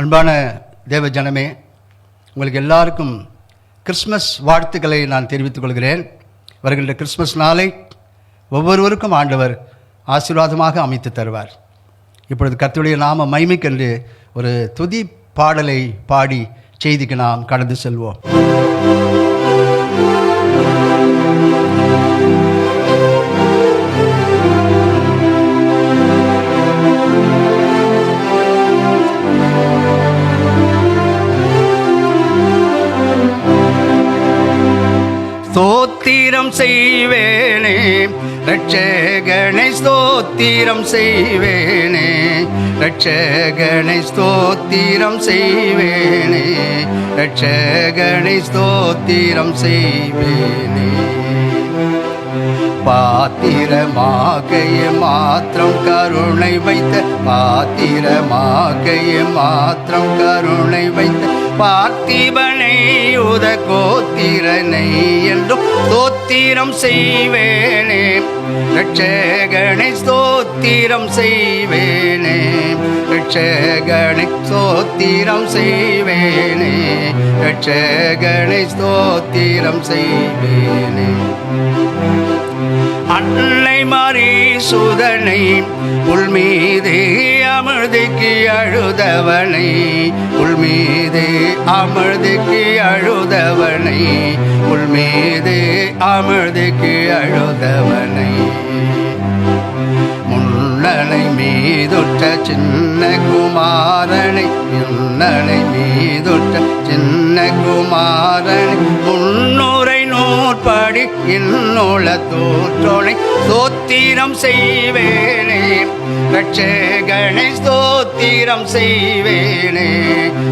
அன்பான தேவ ஜனமே, உங்களுக்கு எல்லாருக்கும் கிறிஸ்மஸ் வாழ்த்துக்களை நான் தெரிவித்துக் கொள்கிறேன். வருகின்ற கிறிஸ்மஸ் நாளை ஒவ்வொருவருக்கும் ஆண்டவர் ஆசீர்வாதமாக அமைத்து தருவார். இப்பொழுது கர்த்தருடைய நாம மகிமைக்கென்று ஒரு துதி பாடலை பாடி செய்திக்கு நாம் கடந்து செல்வோம். ஸ்தோத்திரம் செய்வேனே ரட்சகனை, ஸ்தோத்திரம் செய்வேனே ரட்சகனை, ஸ்தோத்திரம் செய்வேனே ரட்சகனை, ஸ்தோத்திரம் செய்வேனே. பாத்திரமாகைய மாத்திரம் கருணை வைத்த, பாத்திரமாகைய மாத்திரம் கருணை வைத்த பார்த்திபனை உத கோத்திரனை என்றும் ஸ்தோத்திரம் செய்வேனே ரட்சகனை, ஸ்தோத்திரம் செய்வேனே ரட்சகனை, ஸ்தோத்திரம் செய்வேனே ரட்சகனை, ஸ்தோத்திரம் செய்வேனே. அன்னை மாறி சுதனை உள்மீது அமிர்திக்கு அழுதவனை, உள்மீது அமிர்திக்கு அழுதவனை, உள்மீது அமிர்திக்கு அழுதவனை. முன்னனை மீதுற்ற சின்ன குமாரனை, முன்னனை மீதுற்ற சின்ன குமாரனை, முன்னுரை நூற்படி இன்னுள்ள தோற்றோனை ஸ்தோத்திரம் செய்வேனே ரட்சகனை, ஸ்தோத்திரம் செய்வேனே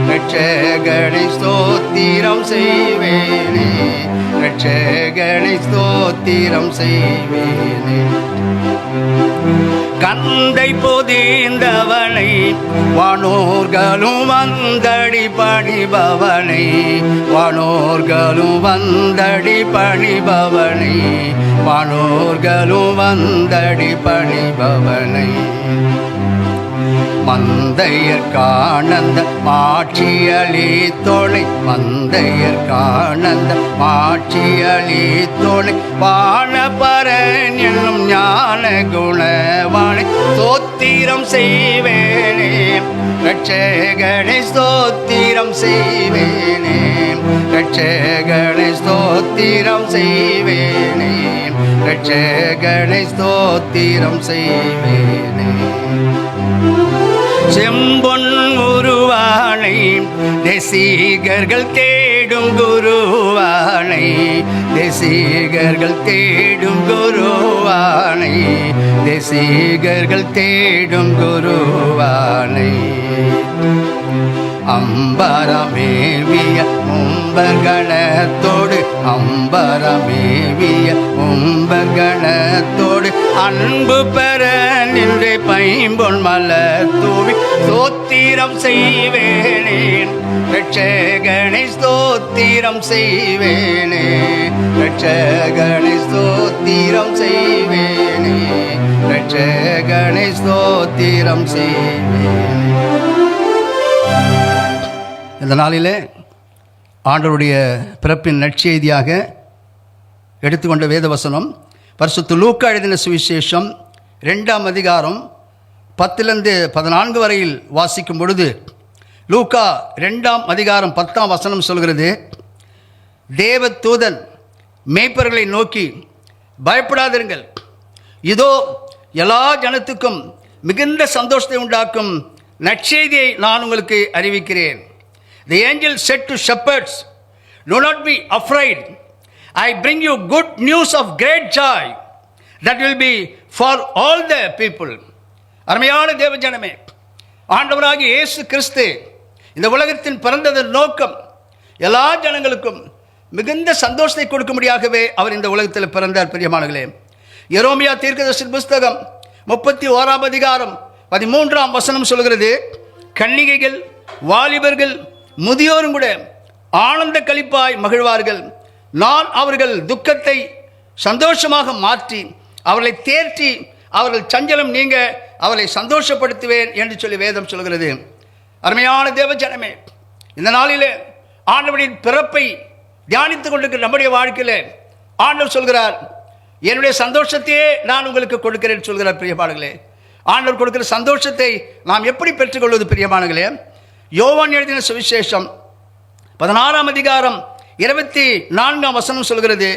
ரட்சகனை, ஸ்தோத்திரம் செய்வேனே ரட்சகனை, ஸ்தோத்திரம் செய்வேனே. கந்தை பொதிந்தவனை வானோர்களும் வந்தடி பணிபவனை, வானோர்களும் வந்தடி பணிபவனை, வானோர்களும் வந்தடி பணிபவனை. மந்தையர்கானந்த மாட்சியளி தோளை, மந்தையர்கானந்த மாட்சியளி தோளை, வானபரன் என்னும் ஞான குணவானை ஸ்தோத்திரம் செய்வேனே ரட்சகனை, ஸ்தோத்திரம் செய்வேனே ரட்சகனை, ஸ்தோத்திரம் செய்வேனே ரட்சகனை, ஸ்தோத்திரம் செய்வேனே. செம்பொன் உருவானை தேசிகர்கள் தேடும் குருவானை, தேசிகர்கள் தேடும் குருவானை, தேசிகர்கள் தேடும் குருவானை. அம்பரமேவிய உம்பர்கணத்தோடு, அம்பரமேவிய உம்பர்கணத்தோடு அன்பு பெற நின்று பைம்பொன் மலர் தூவி ஸ்தோத்திரம் செய்வேனே ரட்சகனை, ஸ்தோத்திரம் செய்வேனே ரட்சகனை, ஸ்தோத்திரம் செய்வேனே ரட்சகனை, ஸ்தோத்திரம் செய்வேனே. இந்த நாளிலே ஆண்டவருடைய பிறப்பின் நற்செய்தியாக எடுத்துக்கொண்ட வேதவசனம் பரிசுத்த லூக்கா எழுதின சுவிசேஷம் 2ஆம் அதிகாரம் 10-14 வரையில் வாசிக்கும் பொழுது, லூக்கா 2ஆம் அதிகாரம் 10ஆம் வசனம் சொல்கிறது, தேவ தூதன் மேய்ப்பர்களை நோக்கி, பயப்படாதிருங்கள், இதோ எல்லா ஜனத்துக்கும் மிகுந்த சந்தோஷத்தை உண்டாக்கும் நற்செய்தியை நான் உங்களுக்கு அறிவிக்கிறேன். The angel said to shepherds, do not be afraid. I bring you good news of great joy that will be for all the people. அருமையான தேவ ஜனமே, ஆண்டவராகிய இயேசு கிறிஸ்து இந்த உலகத்தின் பிறந்ததன் நோக்கம் எல்லா ஜனங்களுக்கும் மிகுந்த சந்தோஷத்தை கொடுக்கும்படியாகவே அவர் இந்த உலகத்தில் பிறந்தார். பிரியமானவர்களே, எரேமியா தீர்க்கதரிசியின் புத்தகம் 31ஆம் அதிகாரம் 13ஆம் வசனம் சொல்கிறது, கன்னிகைகள் வாலிபர்கள் முதியோரும் கூட ஆனந்த களிப்பாய் மகிழ்வார்கள். நான் அவர்கள் துக்கத்தை சந்தோஷமாக மாற்றி அவர்களை தேற்றி அவர்கள் சஞ்சலம் நீங்க அவர்களை சந்தோஷப்படுத்துவேன் என்று சொல்லி வேதம் சொல்கிறது. அருமையான தேவ ஜனமே, இந்த நாளிலே ஆண்டவரின் பிறப்பை தியானித்துக் கொண்டிருக்கிற நம்முடைய வாழ்க்கையிலே ஆண்டவர் சொல்கிறார், என்னுடைய சந்தோஷத்தையே நான் உங்களுக்கு கொடுக்கிறேன் சொல்கிறார். பிரியமானங்களே, ஆண்டவர் கொடுக்கிற சந்தோஷத்தை நாம் எப்படி பெற்றுக்கொள்வது? பிரியமானங்களே, யோவான் எழுதின சுவிசேஷம் 16ஆம் அதிகாரம் 24ஆம் வசனம் சொல்கிறது,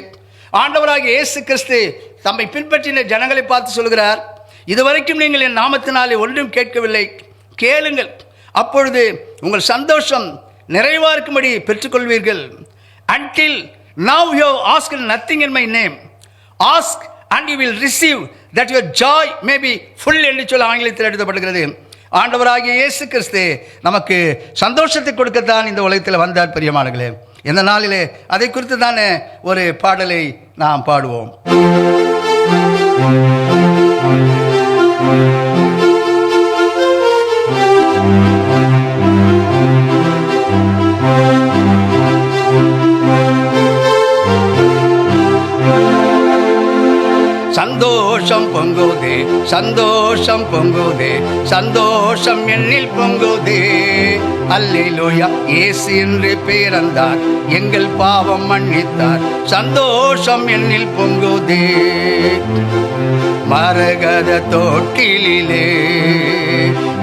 ஆண்டவராகிய இயேசு கிறிஸ்து தம்மை பின்பற்றின ஜனங்களை பார்த்து சொல்கிறார், இதுவரைக்கும் நீங்கள் என் நாமத்தினாலே ஒன்றும் கேட்கவில்லை, கேளுங்கள், அப்பொழுது உங்கள் சந்தோஷம் நிறைவாருக்கும்படி பெற்றுக்கொள்வீர்கள். Until now you have asked nothing in my name. Ask and you will receive, that your joy may be full என்று சொல்ல ஆங்கிலத்தில் எழுதப்படுகிறது. ஆண்டவராகிய இயேசு கிறிஸ்து நமக்கு சந்தோஷத்தை கொடுக்கத்தான் இந்த உலகத்தில் வந்தார். பிரியமானங்களே, இந்த நாளிலே அதை குறித்து தானே ஒரு பாடலை நாம் பாடுவோம். சந்தோஷம் பொங்குதே, சந்தோஷம் பொங்குதே, சந்தோஷம் என்னில் பொங்குதே, அல்லேலூயா, இயேசு என்று பிறந்தார், எங்கள் பாவம் மன்னித்தார், சந்தோஷம் என்னில் பொங்குதே. மரகத தோட்டிலே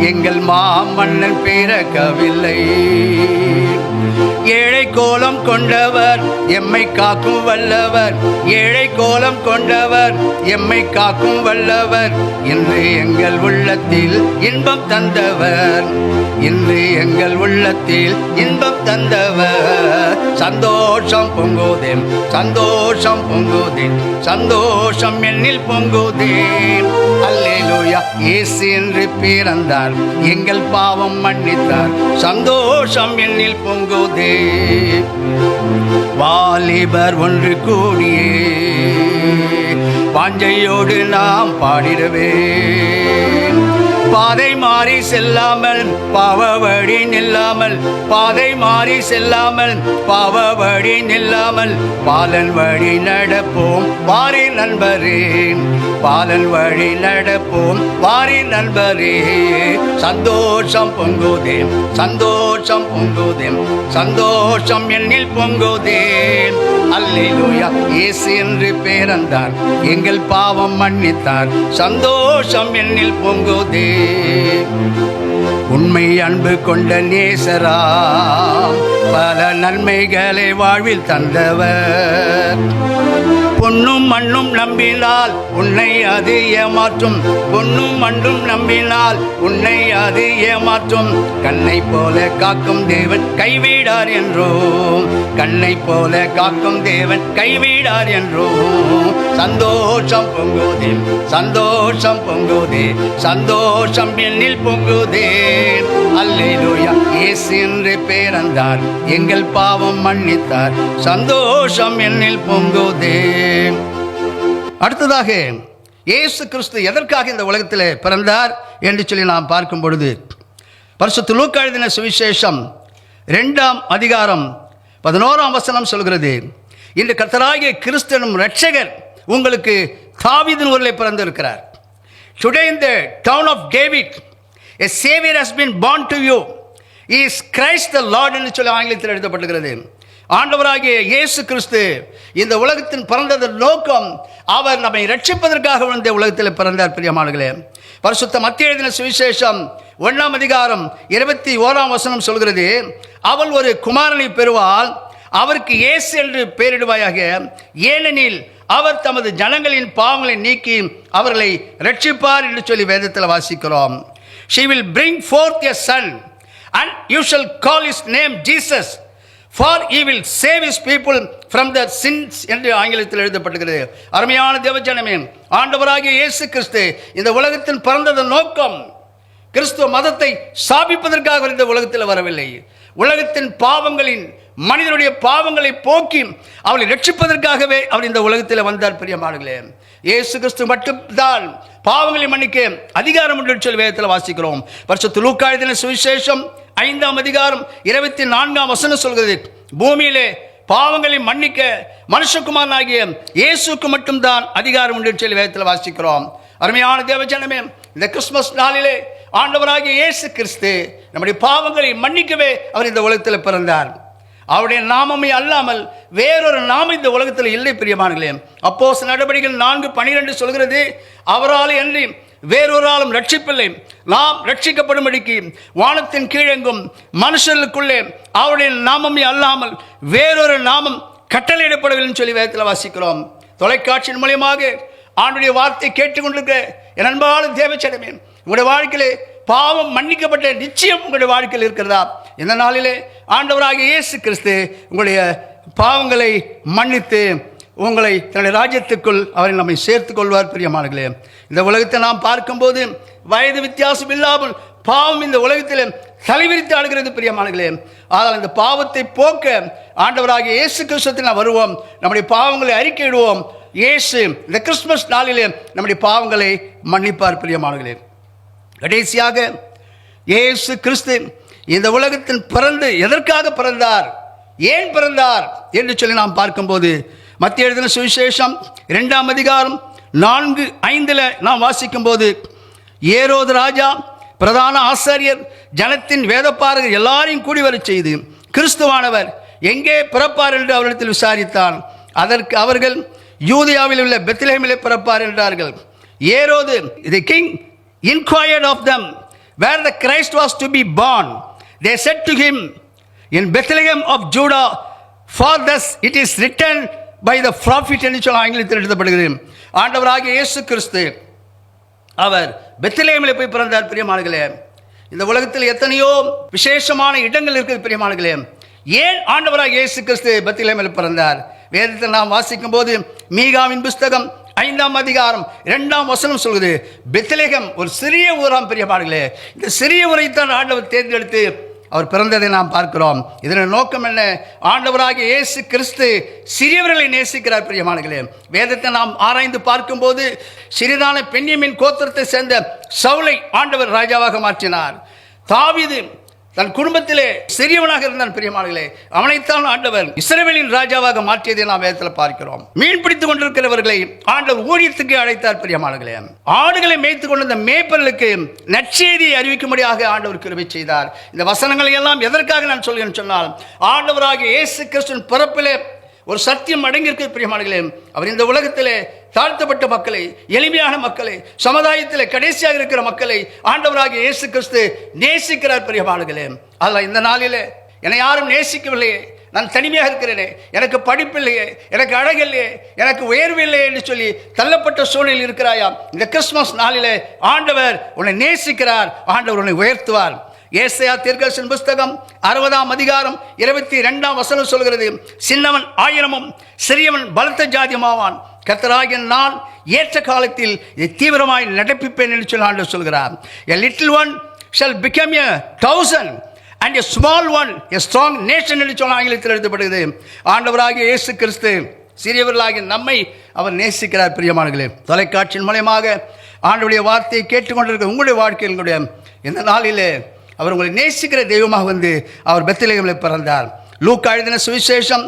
எங்கள் மாமன்னன் பிறக்கவில்லை, ஏழை கோலம் கொண்டவர் எம்மை காக்கும் வல்லவர், ஏழை கோலம் கொண்டவர் எம்மை காக்கும் வல்லவர், இன்று எங்கள் உள்ளத்தில் இன்பம் தந்தவர், இன்று எங்கள் உள்ளத்தில் இன்பம் தந்தவர். சந்தோஷம் பொங்குதே, சந்தோஷம் பொங்குதே, சந்தோஷம் என்னில் பொங்குதே, அல்லேலூயா, இயேசு என்று பிறந்தார், எங்கள் பாவம் மன்னித்தார், சந்தோஷம் என்னில் பொங்குதே. வாலிபர் ஒன்று கூடியே வாஞ்சையோடு நாம் பாடிடவே, பாதை மாறி செல்லாமல் பாவவழி நில்லாமல், பாதை மாறி செல்லாமல் பாவவழி நில்லாமல், பாலன் வழி நடப்போம் வாரி நண்பரே, பாலன் வழி நடப்போம் வாரி நண்பரே. சந்தோஷம் பொங்குதே, சந்தோஷம் பொங்குதே, சந்தோஷம் என்னில் பொங்குதே, அல்லேலூயா, இயேசு என்று பிறந்தார், எங்கள் பாவம் மன்னித்தார், சந்தோஷம் என்னில் பொங்குதே. உண்மை அன்பு கொண்ட நேசராம் பல நன்மைகளை வாழ்வில் தந்தவர், பொன்னும் மண்ணும் நம்பினால் உன்னை அது ஏமாற்றும், பொன்னும் மண்ணும் நம்பினால் உன்னை அது ஏமாற்றும், கண்ணை போல காக்கும் தேவன் கைவிடார் என்றோம், கண்ணை போல காக்கும் தேவன் கைவிடார் என்றோம். சந்தோஷம் பொங்குதே, சந்தோஷம் பொங்குதே, சந்தோஷம் என்னில் பொங்குதே, அல்லேலூயா, இயேசு என்று பிறந்தார், எங்கள் பாவம் மன்னித்தார், சந்தோஷம் என்னில் பொங்குதே. அடுத்ததாக இயேசு கிறிஸ்து எதற்காக இந்த உலகத்தில் பிறந்தார் என்று சொல்லி நாம் பார்க்கும் பொழுது, பரிசுத்த லூக்கா எழுதின சுவிசேஷம் 2ஆம் அதிகாரம் 11ஆம் வசனம் சொல்கிறது, இன்று கர்த்தராகிய கிறிஸ்து எனும் இரட்சகர் உங்களுக்கு தாவீதின் ஊரிலே பிறந்திருக்கிறார். Today in the town of David a savior has been born to you, he is Christ the Lord என்று சொல்லி ஆங்கிலத்தில் எழுதப்பட்டிருக்கிறது. ஆண்டவராகிய இயேசு கிறிஸ்து இந்த உலகத்தின் பிறந்ததன் நோக்கம், அவர் நம்மை ரட்சிப்பதற்காக இந்த உலகத்தில் பிறந்தார். பிரியமானங்களே, பரிசுத்த மத்தேயு எழுதின சுவிசேஷம் 1ஆம் அதிகாரம் 21ஆம் வசனம் சொல்கிறது, அவள் ஒரு குமாரனை பெறுவாள், அவருக்கு இயேசு என்று பெயரிடுவாயாக, ஏனெனில் அவர் தமது ஜனங்களின் பாவங்களை நீக்கி அவர்களை ரட்சிப்பார் என்று சொல்லி வேதத்தில் வாசிக்கிறோம். She will bring forth a son and you shall call his name Jesus, for he will save his people from their sins என்று ஆங்கிலத்தில் எழுதப்பட்டிருக்கிறது. அருமையான தேவஜனமே, ஆண்டவராகிய இயேசு கிறிஸ்து இந்த உலகத்தில் பிறந்ததன் நோக்கம் கிறிஸ்துவ மதத்தை ஸ்தாபிப்பதற்காக இந்த உலகத்தில் வரவில்லை, உலகத்தின் பாவங்களின் மனிதனுடைய பாவங்களை போக்கி அவளை ரட்சிப்பதற்காகவே அவர் இந்த உலகத்தில் வந்தார். பிரியமானங்களே, இயேசு கிறிஸ்து மட்டும்தான் பாவங்களை மன்னிக்க அதிகாரம் என்று சொல்லி வேதத்தில் வாசிக்கிறோம். பரிசுத்த லூக்கா எழுதின சுவிசேஷம் 5ஆம் அதிகாரம் 24ஆம் வசனம் சொல்கிறது, பூமியிலே பாவங்களை மன்னிக்க மனுஷகுமாரனாகிய இயேசுக்கு மட்டும்தான் அதிகாரம் என்று சொல்லி வேதத்தில் வாசிக்கிறோம். அருமையான தேவஜனமே, இந்த கிறிஸ்துமஸ் நாளிலே ஆண்டவராகிய இயேசு கிறிஸ்து நம்முடைய பாவங்களை மன்னிக்கவே அவர் இந்த உலகத்தில் பிறந்தார். அவருடைய நாமமே அல்லாமல் வேறொரு நாமம் இந்த உலகத்தில் இல்லை பிரியமானங்களே. அப்போஸ்தலர் நடபடிகள் 4:12 சொல்கிறது, அவரால் அன்றி வேறொராலும் ரட்சிப்பில்லை, நாம் ரட்சிக்கப்படும்படிக்கு வானத்தின் கீழெங்கும் மனுஷர்களுக்குள்ளே அவருடைய நாமமே அல்லாமல் வேறொரு நாமம் கட்டளையிடப்படவில்லை சொல்லி வேதத்தில் வாசிக்கிறோம். தொலைக்காட்சியின் மூலியமாக ஆண்டுடைய வார்த்தை கேட்டுக்கொண்டிருக்க என் அன்பான தேவச்சனமே, உங்களுடைய வாழ்க்கையிலே பாவம் மன்னிக்கப்பட்ட நிச்சயம் உங்களுடைய வாழ்க்கையில் இருக்கிறதா? இந்த நாளிலே ஆண்டவராகிய இயேசு கிறிஸ்து உங்களுடைய பாவங்களை மன்னித்து உங்களை தன்னுடைய ராஜ்யத்துக்குள் அவரை நம்மை சேர்த்துக் கொள்வார். பிரியமானங்களே, இந்த உலகத்தை நாம் பார்க்கும்போது வயது வித்தியாசம் இல்லாமல் பாவம் இந்த உலகத்தில் தலைவிரித்து ஆடுகிறது பிரியமானங்களே. ஆனால் இந்த பாவத்தை போக்க ஆண்டவராகிய இயேசு கிறிஸ்துவில் நாம் வருவோம், நம்முடைய பாவங்களை அறிக்கையிடுவோம். இயேசு இந்த கிறிஸ்துமஸ் நாளிலே நம்முடைய பாவங்களை மன்னிப்பார். பிரியமானங்களே, கடைசியாக இயேசு கிறிஸ்து இந்த உலகத்தில் பிறந்து எதற்காக பிறந்தார், ஏன் பிறந்தார் என்று சொல்லி நாம் பார்க்கும்போது மத்திய எழுதின சுவிசேஷம் 2ஆம் அதிகாரம் 4:5 நாம் வாசிக்கும் போது, ஏரோது ராஜா பிரதான ஆசாரியர் ஜனத்தின் வேதப்பாரகர் எல்லாரையும் கூடி வரச் செய்து கிறிஸ்துவானவர் எங்கே பிறப்பார் என்று அவரிடத்தில் விசாரித்தான். அதற்கு அவர்கள் யூதேயாவில் உள்ள பெத்லெஹேமிலே பிறப்பார் என்றார்கள். ஏரோது the king inquired of them where the Christ was to be born. They said to him, in Bethlehem of Judah, for thus it is written by the prophet என்று சொல்ல ஆங்கிலத்தில் எழுதப்படுகிறது. ஆண்டவராகிய இயேசு கிறிஸ்து அவர் பெத்லெஹேமிலே போய் பிறந்தார். பிரியமானங்களே, இந்த உலகத்தில் எத்தனையோ விசேஷமான இடங்கள் இருக்குது பிரியமானங்களே. ஏன் ஆண்டவராகிய இயேசு கிறிஸ்து பெத்லெஹேமிலே பிறந்தார்? வேதத்தில் நாம் வாசிக்கும் போது மீகாவின் புஸ்தகம் 5ஆம் அதிகாரம் 2ஆம் வசனம் சொல்கிறது, பெத்லெஹேம் ஒரு சிறிய ஊராம். பிரியமானங்களே, இந்த சிறிய ஊரைத்தான் ஆண்டவர் தேர்ந்தெடுத்து அவர் பிறந்ததை நாம் பார்க்கிறோம். இதன் நோக்கம் என்ன? ஆண்டவராகிய இயேசு கிறிஸ்து சிறியவர்களை நேசிக்கிறார். பிரியமானங்களே, வேதத்தை நாம் ஆராய்ந்து பார்க்கும்போது சிறிதான பென்யமீன் கோத்திரத்தை சேர்ந்த சவுலை ஆண்டவர் ராஜாவாக மாற்றினார். தாவீது தன் குடும்பத்திலே சிறியவனாக இருந்தான். பிரியமானங்களே, அவனைத்தான் ஆண்டவர் இஸ்ரவேலின் ராஜாவாக மாற்றியதை நாம் வேதத்தில் பார்க்கிறோம். மீன் பிடித்துக் கொண்டிருக்கிறவர்களை ஆண்டவர் ஊழியத்துக்கு அழைத்தார். பிரியமானங்களே, ஆடுகளை மேய்த்துக் கொண்டிருந்த மேய்ப்பர்களுக்கு நற்செய்தியை அறிவிக்கும்படியாக ஆண்டவர் கிருபை செய்தார். இந்த வசனங்களை எல்லாம் எதற்காக நான் சொல்கிறேன் சொன்னால், ஆண்டவராகிய இயேசு கிறிஸ்துவின் பிறப்பிலே ஒரு சத்தியம் அடங்கியிருக்கு. பிரியமானங்களே, அவர் இந்த உலகத்திலே தாழ்த்தப்பட்ட மக்களை, எளிமையான மக்களை, சமுதாயத்தில் கடைசியாக இருக்கிற மக்களை ஆண்டவராகிய இயேசு கிறிஸ்து நேசிக்கிறார். பிரியமானங்களே, அல்ல இந்த நாளிலே என்னை யாரும் நேசிக்கவில்லையே, நான் தனிமையாக இருக்கிறேனே, எனக்கு படிப்பில்லையே, எனக்கு அழகில்லையே, எனக்கு உயர்வு இல்லையே என்று சொல்லி தள்ளப்பட்ட சூழ்நிலையில் இருக்கிறாயா? இந்த கிறிஸ்துமஸ் நாளிலே ஆண்டவர் உன்னை நேசிக்கிறார், ஆண்டவர் உன்னை உயர்த்துவார். ஏசாயா தீர்க்கதரிசன புஸ்தகம் 60ஆம் அதிகாரம் 22ஆம் வசனம் சொல்கிறது, சின்னவன் 1000 சிறியவன் பலத்த ஜாதியுமாவான், கர்த்தராகிய நான் ஏற்ற காலத்தில் இதை தீவிரமாய் நடப்பிப்பேன் என்று சொல்லி ஆண்டவர் சொல்கிறார். A little one shall become 1,000 and a small one a strong nation என்று சொல்ல ஆங்கிலத்தில் எழுதப்படுகிறது. ஆண்டவராகிய இயேசு கிறிஸ்து சிறியவர்களாகிய நம்மை அவர் நேசிக்கிறார். பிரியமானங்களே, தொலைக்காட்சியின் மூலமாக ஆண்டவருடைய வார்த்தையை கேட்டுக்கொண்டிருக்கிற உங்களுடைய வாழ்க்கையினுடைய இந்த நாளிலே அவர் உங்களை நேசிக்கிற தெய்வமாக வந்து அவர் பெத்லெஹேமில் பிறந்தார். லூக்கா எழுதின சுவிசேஷம்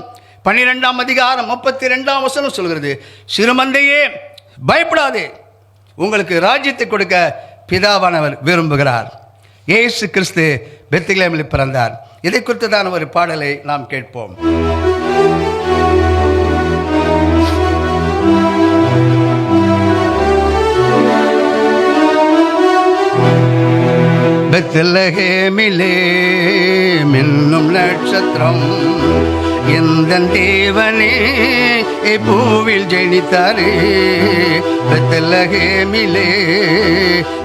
12ஆம் அதிகாரம் 32ஆம் வசனம் சொல்கிறது, சிறுமந்தையே பயப்படாதே, உங்களுக்கு ராஜ்யத்தை கொடுக்க பிதாவானவர் விரும்புகிறார். இயேசு கிறிஸ்து பெத்லெஹேமில் பிறந்தார். இதை குறித்ததான ஒரு பாடலை நாம் கேட்போம். பெத்லெஹேமிலே மின்னும் நட்சத்திரம் எந்த தேவனே பூவில் ஜெனித்தாரே. பெத்லெஹேமிலே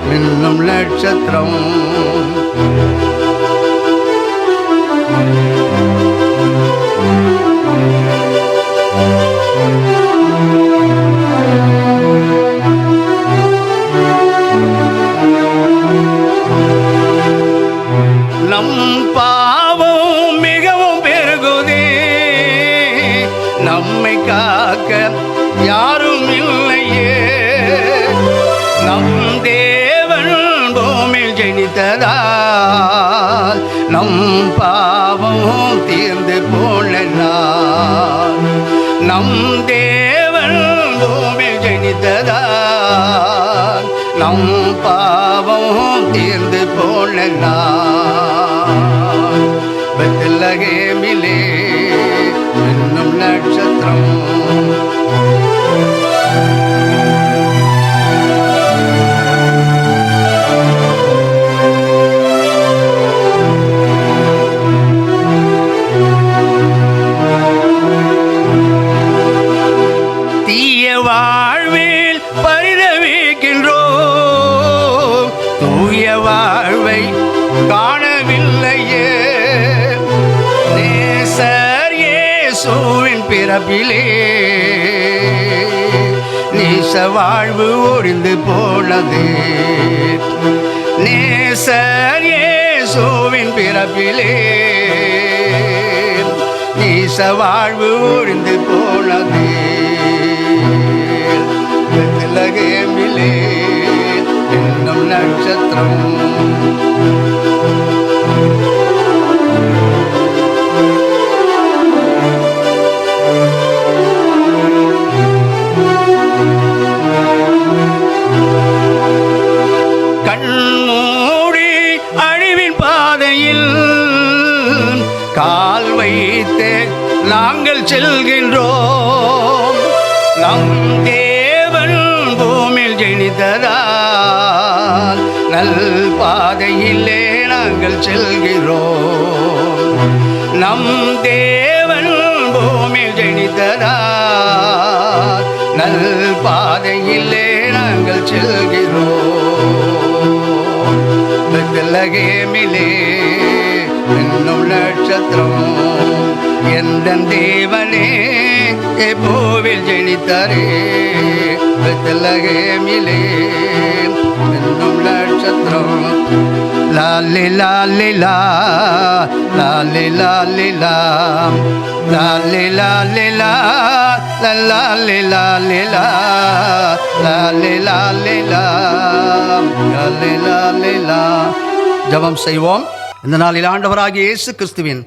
மின்னும் நட்சத்திரம் நம் பாவம் மிகவும் பெருகுதே, நம்மை காக்க யாரும் இல்லையே. நம் தேவன் பூமியில் ஜெனித்ததால் நம் பாவம் தீர்ந்து போனார். நம் தேவன் பூமியில் ஜெனித்ததால் நம் பாவம் தீர்ந்து போன பெத்லகேமிலே இன்னும் நட்சத்திரம். தீய வாழ்வில் பரிதவிக்கின்றோம், தூய வாழ்வை காணவில்லையே. நேசர் இயேசுவின் பிறப்பிலே நேச வாழ்வு ஒழிந்து போனது. நேசர் இயேசுவின் பிறப்பிலே நேச வாழ்வு ஒழிந்து போனது. பெத்லகேமிலே இன்னும் நட்சத்திரம். கண்மூடி அழிவின் பாதையில் கால் வைத்து நாங்கள் செல்கின்றோம். நம் தேவன் பூமியில் ஜெனித்ததால் நல் பாதையிலே நாங்கள் செல்கிறோம். நம் தேவன் பூமியில் ஜெனித்ததால் நல் பாதையிலே நாங்கள் செல்கிறோம். பெத்லகேமிலே இன்னும் நட்சத்திரம். எந்த தேவனே பூவில் ஜெனித்தாரே, பெத்லகேமிலே இன்னும் நட்சத்திரம். லாலி லாலி லா, லாலி லாலி லா, லாலி லாலி லா, லாலி லாலி லா, லாலி லாலி லா, லாலி லாலி லா. ஜெபம் செய்வோம். இந்த நாளில் ஆண்டவராகிய இயேசு கிறிஸ்துவின்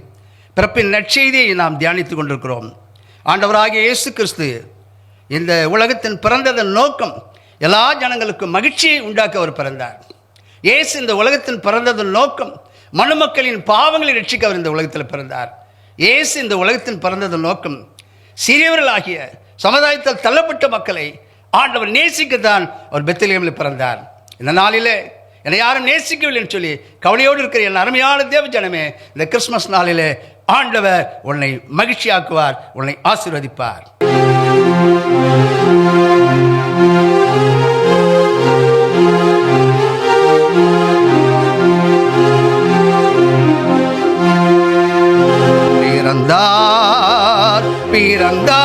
பிறப்பின் நற்செய்தியை நாம் தியானித்துக் கொண்டிருக்கிறோம். ஆண்டவராகிய இயேசு கிறிஸ்து இந்த உலகத்தின் பிறந்ததன் நோக்கம் எல்லா ஜனங்களுக்கும் மகிழ்ச்சியை உண்டாக்க அவர் பிறந்தார். இயேசு இந்த உலகத்தின் பிறந்ததன் நோக்கம் மனுமக்களின் பாவங்களை ரட்சிக்க அவர் இந்த உலகத்தில் பிறந்தார். இயேசு இந்த உலகத்தின் பிறந்ததன் நோக்கம் சிறியவர்களாகிய சமுதாயத்தில் தள்ளப்பட்ட மக்களை ஆண்டவர் நேசிக்கத்தான் அவர் பெத்லகேமில் பிறந்தார். இந்த நாளிலே என்னை யாரும் நேசிக்கவில்லை என்று சொல்லி கவலையோடு இருக்கிற என் அருமையான தேவ ஜனமே, இந்த கிறிஸ்துமஸ் நாளிலே ஆண்டவர் உன்னை மகிழ்ச்சியாக்குவார், உன்னை ஆசீர்வதிப்பார். பிறந்தார் பிறந்தார்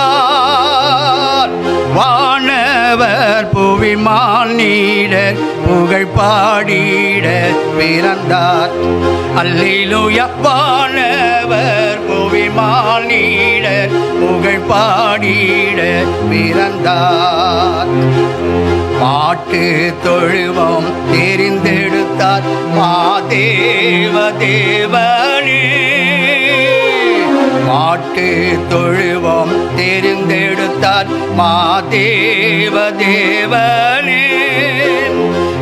வானவர் புவிமான் நீடர் புகழ் பாடிட பிறந்தார். அல்லேலூயா. வானவர் புவிமான் நீடர் புகழ் பாடிட பிறந்தார். பாட்டு தொழுவம் தெரிந்தெடுத்தார் மாதேவ தேவனே. பாட்டு தொழுவம் தெரிந்தெடுத்தார் மாதேவ தேவனே.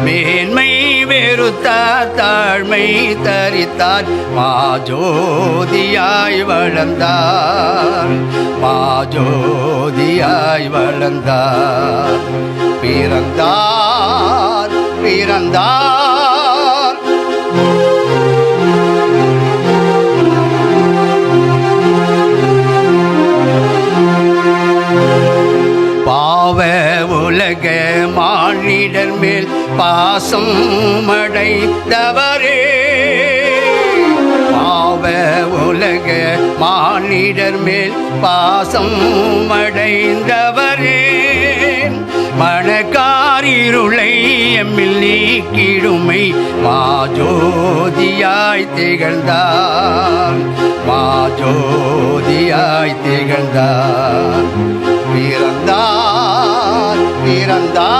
மேன்மை வெறுத்தார் தாழ்மை தரித்தார் மாஜோதியாய் வளர்ந்தார், மாஜோதியாய் வளர்ந்தார். பிறந்தார் பிறந்தார் பாவ உலக மானிடர் மேல் பாசம் அடைந்தவரே. பாவ உலக மானிடர் மேல் பாசம் அடைந்தவரே. மனக்காரிருளை எம்மில் நீக்கிடுமை மாஜோதியாய் திகழ்ந்தார், மாஜோதியாய் திகழ்ந்தார். பிறந்தார் பிறந்தார்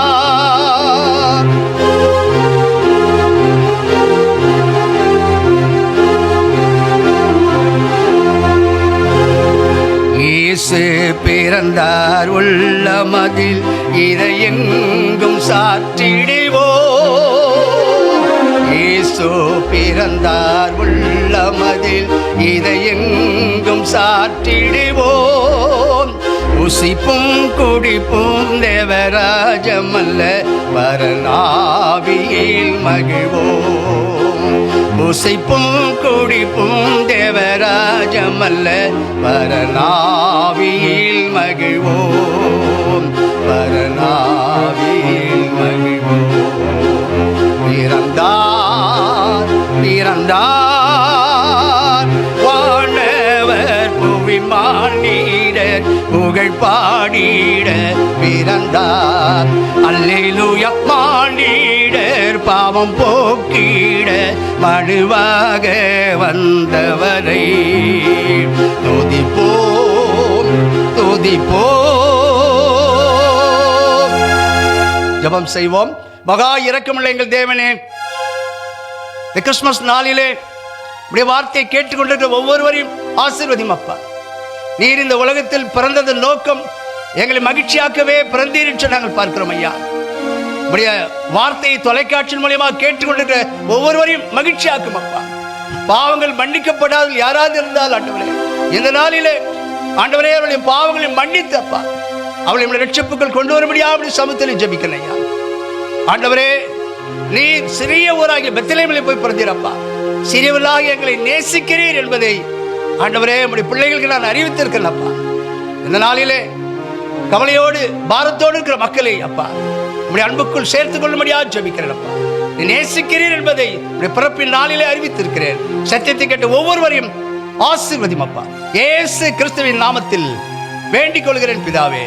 இயேசு பிறந்தார் உள்ளமதில் இதையெங்கும் சாற்றிடுவோம். பிறந்தார் உள்ளமதில் இதை எங்கும் சாற்றிடுவோம். புசிப்பும் குடிப்பும் தேவராஜமல்ல பரநாவியில் மகிழ்வோம். புசிப்பும் குடிப்பும் தேவராஜமல்ல பரநாவியில் மகிழ்வோம். பரநாவியில் மகிழ்வோம். பிறந்தார் பிறந்தார் வானவர் புவி மானிடர் புகழ் பாடிட பிறந்தார். அல்லேலூயா. மானிடர் பாவம் போக்கிட மனுவாக வந்தவரை துதிப்போம் துதிப்போம். ஜெபம் செய்வோம். மகா இரக்கமுள்ள எங்கள் தேவனே, இந்த கிறிஸ்துமஸ் நாளிலே உடைய வார்த்தையை கேட்டுக்கொண்டிருக்கிற ஒவ்வொருவரையும் ஆசீர்வதியும் அப்பா. நீர் இந்த உலகத்தில் பிறந்தது நோக்கம் எங்களை மகிழ்ச்சியாக்கவே பிறந்தீர் என்று நாங்கள் பார்க்கிறோம் ஐயா. உடைய வார்த்தையை தொலைக்காட்சி மூலியமாக கேட்டுக்கொண்டிருக்கிற ஒவ்வொருவரையும் மகிழ்ச்சியாக்கும் அப்பா. பாவங்கள் மன்னிக்கப்படாத யாராவது இருந்தால் ஆண்டவரே, இந்த நாளிலே ஆண்டவரே அவருடைய பாவங்களை மன்னித்து அப்பா அவளுடைய ரட்சிப்புகள் கொண்டு வரும்படியாக சமூகத்தில் ஜெபிக்கிறேன் ஐயா. ஆண்டவரே, நீர் சிறிய ஊராகிய பெத்லகேமிலே போய் பிறந்தீரப்பா. சிறியவர்களாக எங்களை நேசிக்கிறீர் என்பதை ஆண்டவரே உம்முடைய பிள்ளைகளுக்கு நான் அறிவித்திருக்கிறேன் அப்பா. இந்த நாளிலே கவலையோடு பாரத்தோடு இருக்கிற மக்களை அப்பா உம்முடைய அன்புக்குள் சேர்த்துக் கொள்ளும்படியாக ஜெபிக்கிறேன் அப்பா. நீ நேசிக்கிறீர் என்பதை உம்முடைய பிறப்பின் நாளிலே அறிவித்திருக்கிறேன். சத்தியத்தை கேட்ட ஒவ்வொருவரையும் ஆசீர்வதியும் அப்பா. இயேசு கிறிஸ்துவின் நாமத்தில் வேண்டிக் கொள்கிறேன் பிதாவே.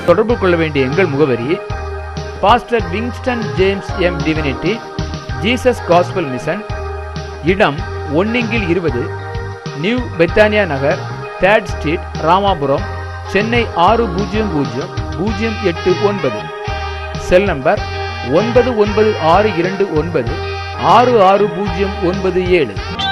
தொடர்பு கொள்ள வேண்டிய எங்கள் முகவரி: pastor Wingston James M divinity, Jesus Gospel Mission, இடம் 1/20, new Bethania Nagar, 3rd street, Ramapuram, Chennai 600089. Cell number 9962966097.